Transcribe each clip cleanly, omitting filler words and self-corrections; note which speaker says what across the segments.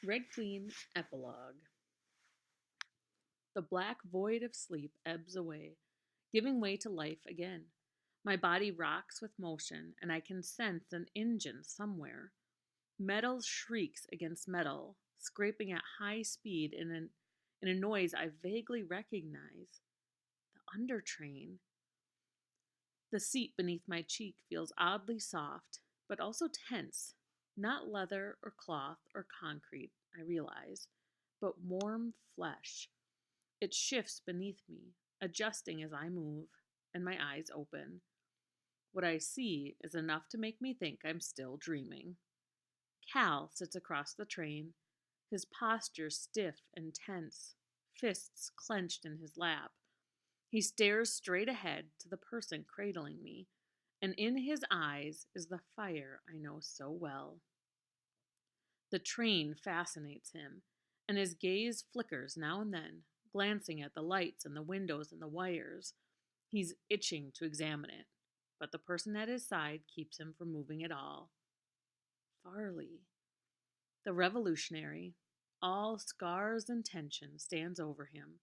Speaker 1: Red Queen Epilogue. The black void of sleep ebbs away, giving way to life again. My body rocks with motion, and I can sense an engine somewhere. Metal shrieks against metal, scraping at high speed in a noise I vaguely recognize. The undertrain. The seat beneath my cheek feels oddly soft, but also tense. Not leather or cloth or concrete, I realize, but warm flesh. It shifts beneath me, adjusting as I move, and my eyes open. What I see is enough to make me think I'm still dreaming. Cal sits across the train, his posture stiff and tense, fists clenched in his lap. He stares straight ahead to the person cradling me, and in his eyes is the fire I know so well. The train fascinates him, and his gaze flickers now and then, glancing at the lights and the windows and the wires. He's itching to examine it, but the person at his side keeps him from moving at all. Farley, the revolutionary, all scars and tension, stands over him.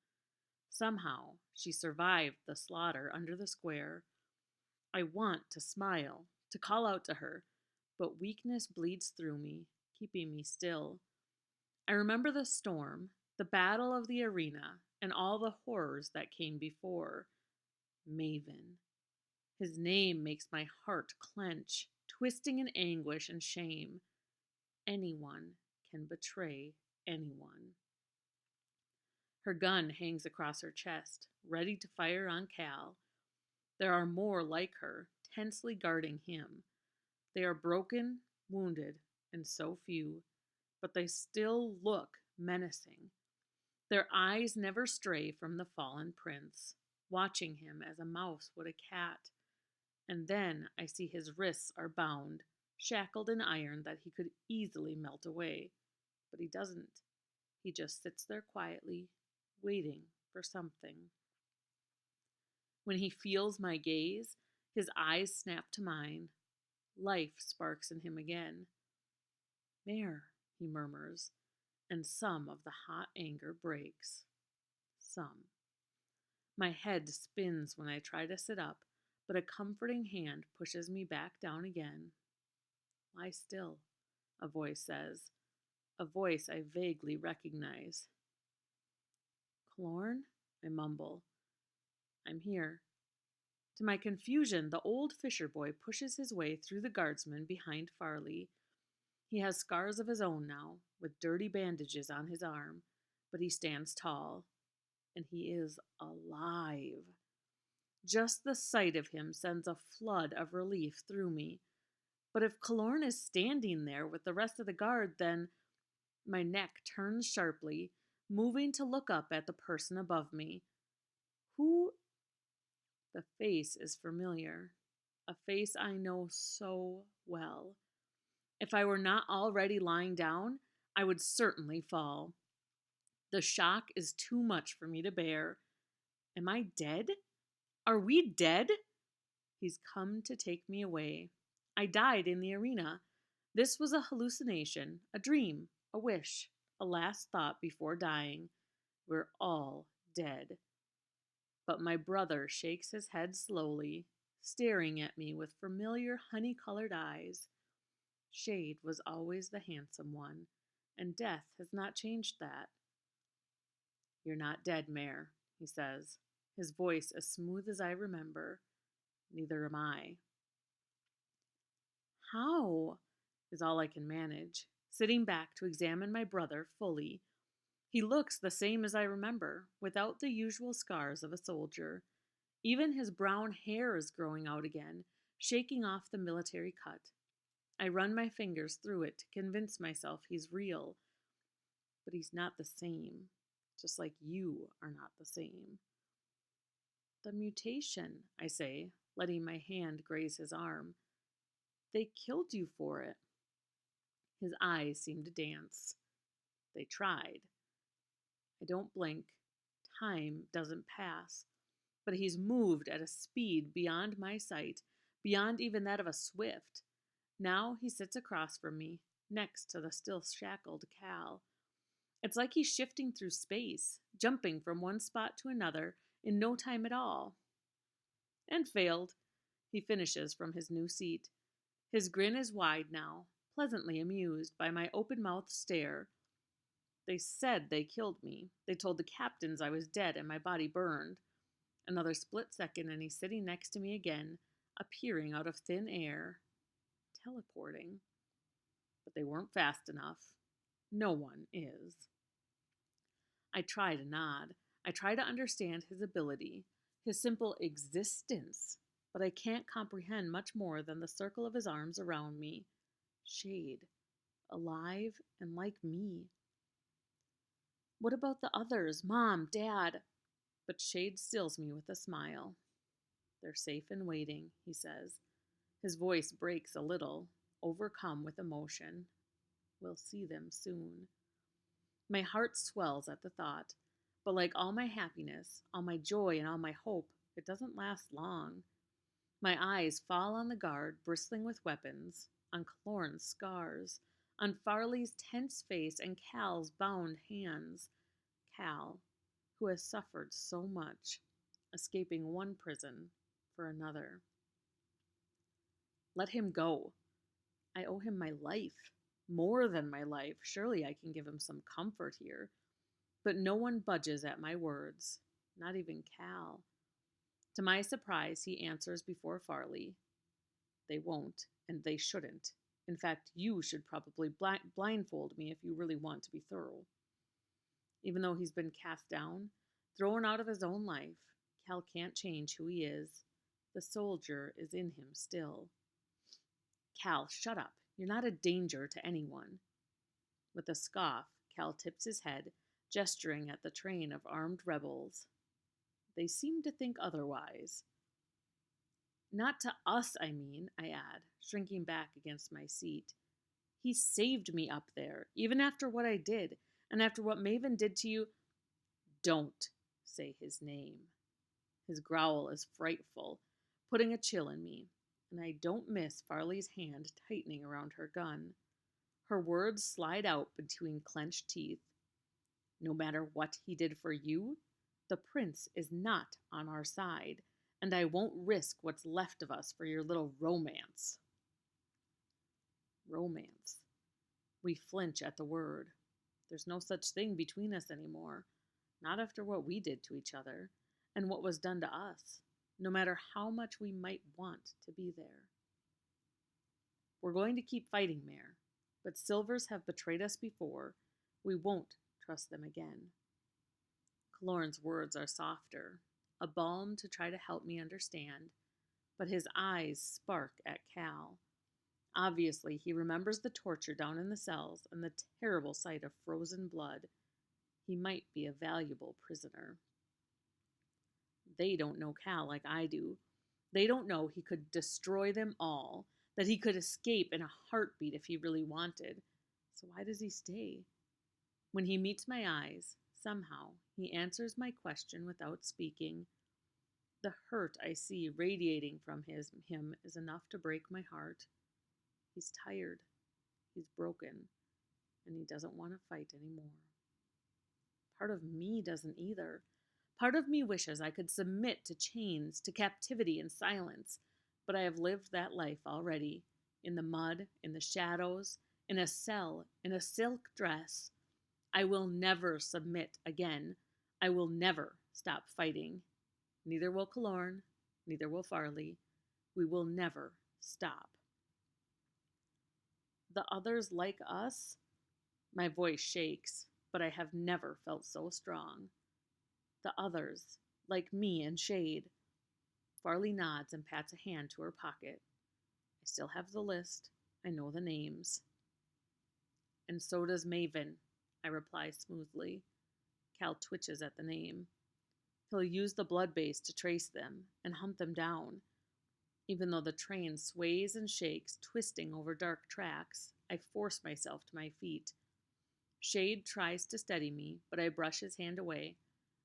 Speaker 1: Somehow, she survived the slaughter under the square. I want to smile, to call out to her, but weakness bleeds through me, keeping me still. I remember the storm, the battle of the arena, and all the horrors that came before. Maven. His name makes my heart clench, twisting in anguish and shame. Anyone can betray anyone. Her gun hangs across her chest, ready to fire on Cal. There are more like her, tensely guarding him. They are broken, wounded, and so few, but they still look menacing. Their eyes never stray from the fallen prince, watching him as a mouse would a cat. And then I see his wrists are bound, shackled in iron that he could easily melt away. But he doesn't. He just sits there quietly, waiting for something. When he feels my gaze, his eyes snap to mine. Life sparks in him again. Mare, he murmurs, and some of the hot anger breaks. Some. My head spins when I try to sit up, but a comforting hand pushes me back down again. Lie still, a voice says, a voice I vaguely recognize. Clorn? I mumble. I'm here. To my confusion, the old fisher boy pushes his way through the guardsmen behind Farley. He has scars of his own now, with dirty bandages on his arm, but he stands tall, and he is alive. Just the sight of him sends a flood of relief through me. But if Kalorn is standing there with the rest of the guard, then my neck turns sharply, moving to look up at the person above me. Who? The face is familiar, a face I know so well. If I were not already lying down, I would certainly fall. The shock is too much for me to bear. Am I dead? Are we dead? He's come to take me away. I died in the arena. This was a hallucination, a dream, a wish, a last thought before dying. We're all dead. But my brother shakes his head slowly, staring at me with familiar honey-colored eyes. Shade was always the handsome one, and death has not changed that. You're not dead, Mare, he says, his voice as smooth as I remember. Neither am I. How? Is all I can manage, sitting back to examine my brother fully. He looks the same as I remember, without the usual scars of a soldier. Even his brown hair is growing out again, shaking off the military cut. I run my fingers through it to convince myself he's real. But he's not the same, just like you are not the same. The mutation, I say, letting my hand graze his arm. They killed you for it. His eyes seem to dance. They tried. I don't blink. Time doesn't pass. But he's moved at a speed beyond my sight, beyond even that of a swift. Now he sits across from me, next to the still shackled Cal. It's like he's shifting through space, jumping from one spot to another in no time at all. And failed, he finishes from his new seat. His grin is wide now, pleasantly amused by my open mouthed stare. They said they killed me. They told the captains I was dead and my body burned. Another split second, and he's sitting next to me again, appearing out of thin air. Teleporting. But they weren't fast enough. No one is. I try to nod. I try to understand his ability, his simple existence, but I can't comprehend much more than the circle of his arms around me. Shade. Alive and like me. What about the others? Mom, Dad? But Shade stills me with a smile. They're safe and waiting, he says. His voice breaks a little, overcome with emotion. We'll see them soon. My heart swells at the thought, but like all my happiness, all my joy, and all my hope, it doesn't last long. My eyes fall on the guard bristling with weapons, on Clorn's scars, on Farley's tense face and Cal's bound hands. Cal, who has suffered so much, escaping one prison for another. Let him go. I owe him my life. More than my life. Surely I can give him some comfort here. But no one budges at my words. Not even Cal. To my surprise, he answers before Farley. They won't, and they shouldn't. In fact, you should probably blindfold me if you really want to be thorough. Even though he's been cast down, thrown out of his own life, Cal can't change who he is. The soldier is in him still. Cal, shut up. You're not a danger to anyone. With a scoff, Cal tips his head, gesturing at the train of armed rebels. They seem to think otherwise. Not to us, I mean, I add, shrinking back against my seat. He saved me up there, even after what I did, and after what Maven did to you. Don't say his name. His growl is frightful, putting a chill in me, and I don't miss Farley's hand tightening around her gun. Her words slide out between clenched teeth. No matter what he did for you, the prince is not on our side, and I won't risk what's left of us for your little romance. Romance. We flinch at the word. There's no such thing between us anymore, not after what we did to each other, and what was done to us, no matter how much we might want to be there. We're going to keep fighting, Mare, but Silvers have betrayed us before. We won't trust them again. Clorn's words are softer, a balm to try to help me understand, but his eyes spark at Cal. Obviously, he remembers the torture down in the cells and the terrible sight of frozen blood. He might be a valuable prisoner. They don't know Cal like I do. They don't know he could destroy them all, that he could escape in a heartbeat if he really wanted. So why does he stay? When he meets my eyes, somehow, he answers my question without speaking. The hurt I see radiating from him is enough to break my heart. He's tired, he's broken, and he doesn't want to fight anymore. Part of me doesn't either. Part of me wishes I could submit to chains, to captivity and silence, but I have lived that life already, in the mud, in the shadows, in a cell, in a silk dress. I will never submit again. I will never stop fighting. Neither will Clorn, neither will Farley. We will never stop. The others like us? My voice shakes, but I have never felt so strong. The others, like me and Shade. Farley nods and pats a hand to her pocket. I still have the list. I know the names. And so does Maven, I reply smoothly. Cal twitches at the name. He'll use the blood base to trace them and hunt them down. Even though the train sways and shakes, twisting over dark tracks, I force myself to my feet. Shade tries to steady me, but I brush his hand away.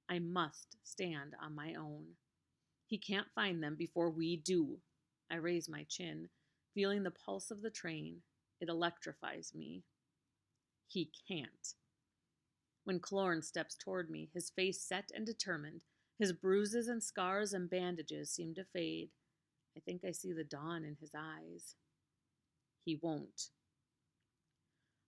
Speaker 1: I must stand on my own. He can't find them before we do. I raise my chin, feeling the pulse of the train. It electrifies me. He can't. When Clorn steps toward me, his face set and determined, his bruises and scars and bandages seem to fade. I think I see the dawn in his eyes. He won't.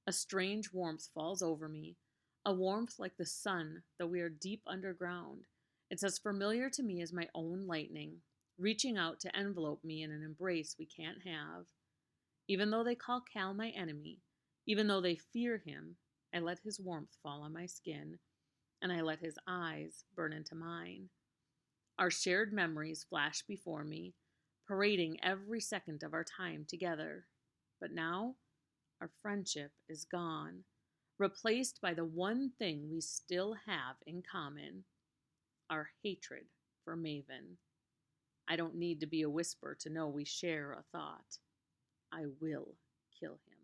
Speaker 1: A strange warmth falls over me, a warmth like the sun, though we are deep underground. It's as familiar to me as my own lightning, reaching out to envelope me in an embrace we can't have. Even though they call Cal my enemy, even though they fear him, I let his warmth fall on my skin, and I let his eyes burn into mine. Our shared memories flash before me, parading every second of our time together. But now, our friendship is gone, replaced by the one thing we still have in common, our hatred for Maven. I don't need to be a whisper to know we share a thought. I will kill him.